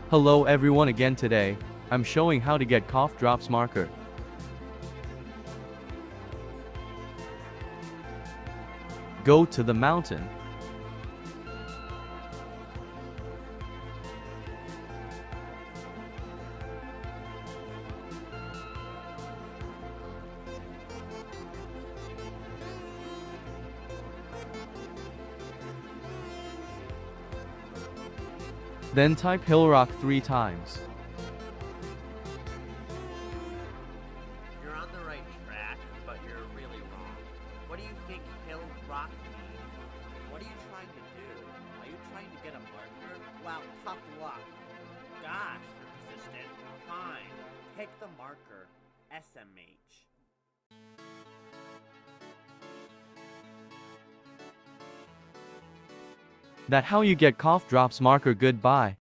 Hello everyone again today, I'm showing how to get cough drops marker. Go to the mountain. Then type Hill Rock 3 times. You're on the right track, but you're really wrong. What do you think Hill Rock means? What are you trying to do? Are you trying to get a marker? Well, tough luck. Gosh, you're persistent. Fine. Take the marker. SMH. That how you get cough drops marker. Goodbye.